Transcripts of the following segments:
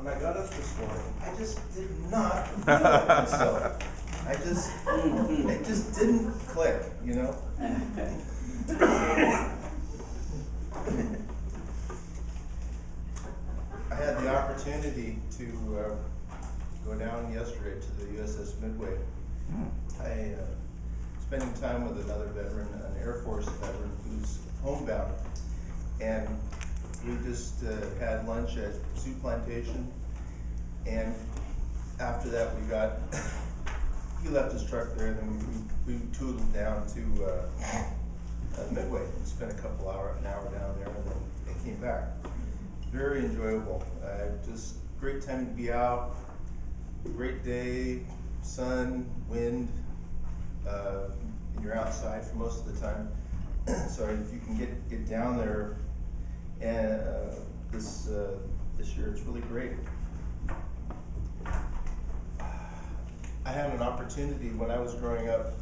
when I got up this morning, I just did not feel like myself. It just didn't click, you know? I had the opportunity to go down yesterday to the USS Midway. I spending time with another veteran, an Air Force veteran who's homebound, and we just had lunch at Sioux Plantation, and after that he left his truck there, and then we tootled down to Midway and spent an hour down there, and then they came back. Very enjoyable. Just great time to be out. Great day, sun, wind, and you're outside for most of the time. So if you can get down there, and this year it's really great. I had an opportunity when I was growing up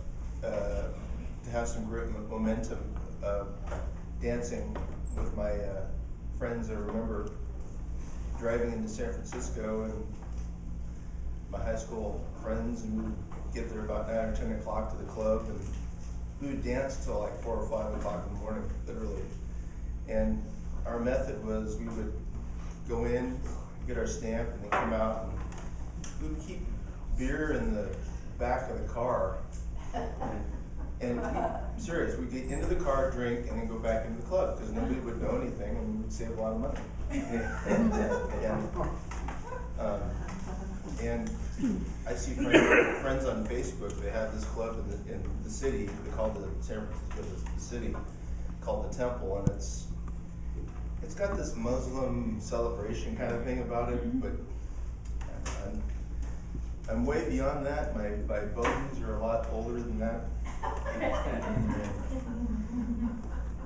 to have some great momentum dancing with my friends. I remember driving into San Francisco and my high school friends, and we'd get there about 9 or 10 o'clock to the club, and we would dance till like 4 or 5 o'clock in the morning, literally. And our method was we would go in, get our stamp, and then come out, and we would keep beer in the back of the car. And I'm serious, we'd get into the car, drink, and then go back into the club, because nobody would know anything, and we'd save a lot of money. And I see friends on Facebook. They have this club in the city. They call the San Francisco the city, called the Temple, and it's got this Muslim celebration kind of thing about it. But I'm way beyond that. My bogies are a lot older than that.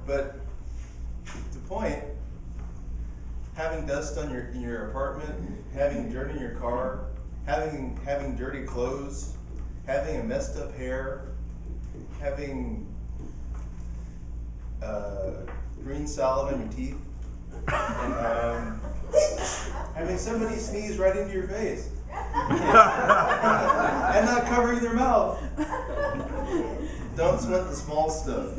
But the point, having dust on in your apartment, having dirt in your car, having dirty clothes, having a messed up hair, having green salad on your teeth, having somebody sneeze right into your face, and not covering their mouth. Don't sweat the small stuff.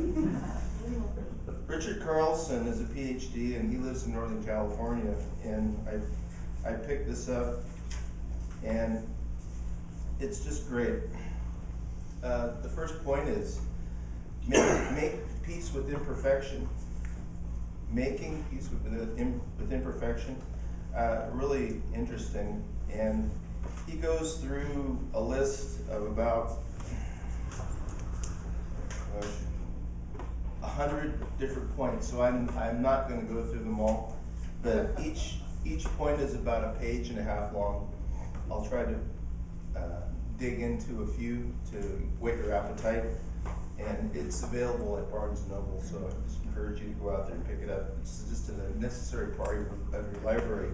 Richard Carlson is a PhD, and he lives in Northern California, and I picked this up, and it's just great. The first point is make peace with imperfection. Making peace with imperfection, really interesting. And he goes through a list of about 100 different points. So I'm not going to go through them all, but each point is about a page and a half long. I'll try to dig into a few to whet your appetite, and it's available at Barnes & Noble, so I just encourage you to go out there and pick it up. It's just a necessary part of your library.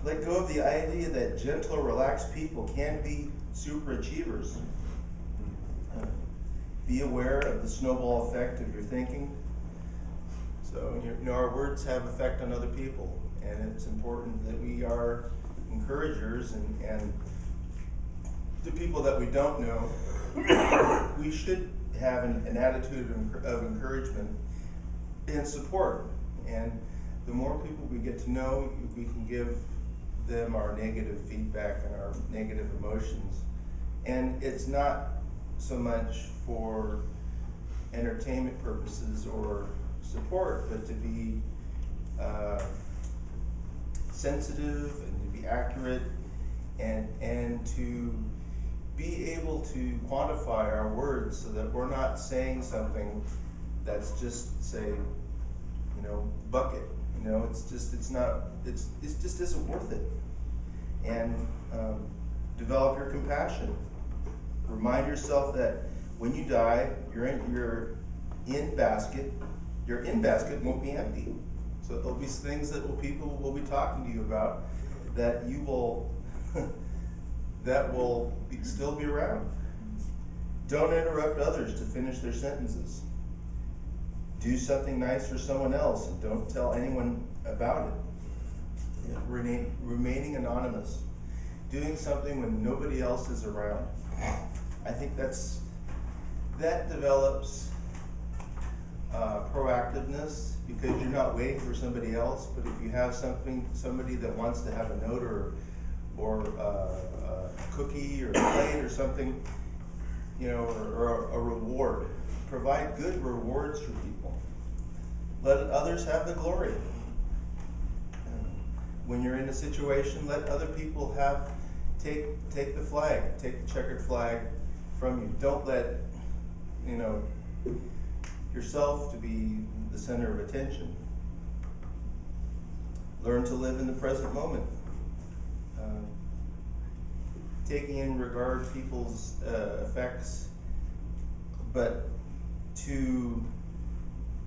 Let go of the idea that gentle, relaxed people can be super achievers. Be aware of the snowball effect of your thinking. So, our words have effect on other people, and it's important that we are encouragers, and the people that we don't know, we should have an attitude of encouragement and support. And the more people we get to know, we can give them our negative feedback and our negative emotions. And it's not so much for entertainment purposes or support, but to be sensitive and to be accurate, and to be able to quantify our words so that we're not saying something that's just, say, bucket. It just isn't worth it. And develop your compassion. Remind yourself that when you die, your in basket won't be empty. So there'll be things that people will be talking to you about that you will still be around. Don't interrupt others to finish their sentences. Do something nice for someone else and don't tell anyone about it. remaining anonymous, doing something when nobody else is around. I think that develops proactiveness, because you're not waiting for somebody else. But if you have somebody that wants to have a note or a cookie or a plate or something, or a reward, provide good rewards for people. Let others have the glory. When you're in a situation, let other people take the flag, take the checkered flag from you. Don't let yourself to be the center of attention. Learn to live in the present moment. Taking in regard people's effects, but to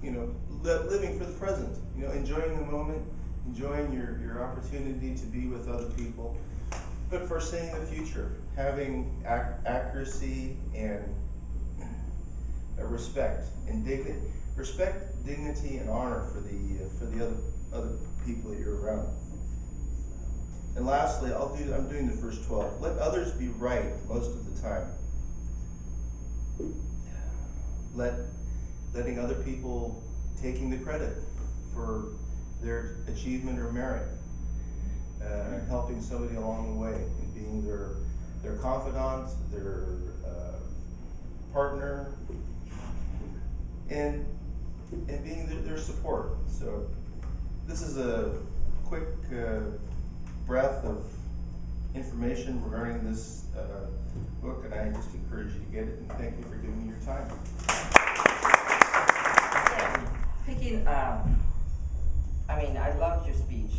living for the present. Enjoying the moment, enjoying your opportunity to be with other people, but foreseeing the future, having accuracy and respect and dignity. Respect, dignity, and honor for the other people that you're around. And lastly, I'm doing the first 12. Let others be right most of the time. Letting other people taking the credit for their achievement or merit, helping somebody along the way, and being their confidant, their partner, and being their support. So this is a quick breath of information regarding this book, and I just encourage you to get it, and thank you for giving me your time. I loved your speech.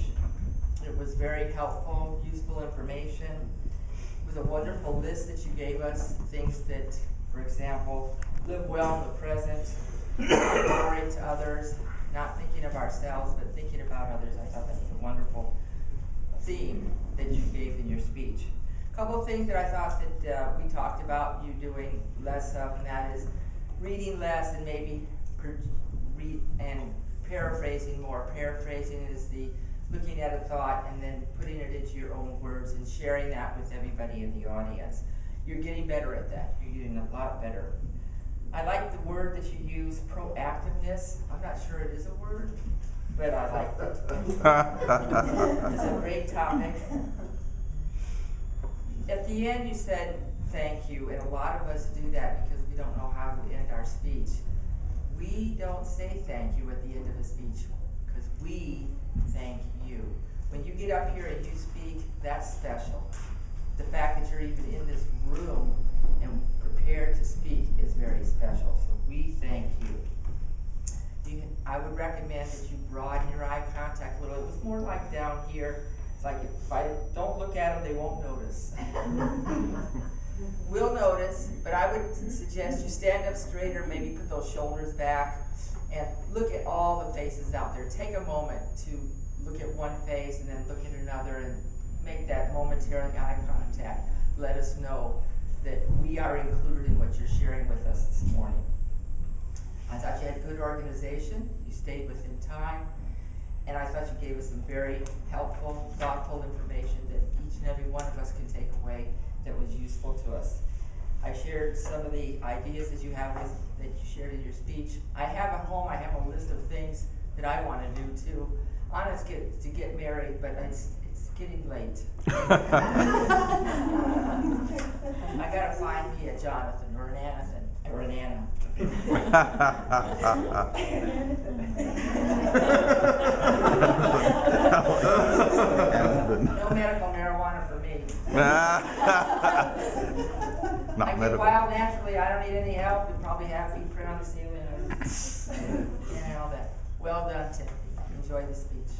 It was very helpful, useful information. It was a wonderful list that you gave us, things that, for example, live well in the present, glory to others, not thinking of ourselves, but thinking about others. I thought that was a wonderful theme that you gave in your speech. A couple of things that I thought that we talked about you doing less of, and that is reading less and maybe paraphrasing more. Paraphrasing is the looking at a thought and then putting it into your own words and sharing that with everybody in the audience. You're getting better at that. You're getting a lot better. I like the word that you use, proactiveness. I'm not sure it is a word, but I like it. It's a great topic. At the end you said thank you, and a lot of us do that because we don't know how to end our speech. We don't say thank you at the end of a speech because we thank you. When you get up here and you speak, that's special. The fact that you're even in this room and prepared to speak is very special. So we thank you. I would recommend that you broaden your eye contact a little. It was more like down here. It's like if I don't look at them, they won't notice. We'll notice, but I would suggest you stand up straighter, maybe put those shoulders back, and look at all the faces out there. Take a moment to look at one face and then look at another and make that momentary eye contact. Let us know that we are included in what you're sharing with us this morning. I thought you had good organization, you stayed within time, and I thought you gave us some very helpful, thoughtful information that each and every one of us can take away that was useful to us. I shared some of the ideas that you shared in your speech. I have at home, I have a list of things that I want to do too. Anna's to get married, but it's getting late. I gotta find me a Jonathan or an Anathan or an Anna. No medical marijuana for me. I get wild naturally. I don't need any help. We probably have feet print on the ceiling and all that. Well done, Timothy. Enjoy the speech.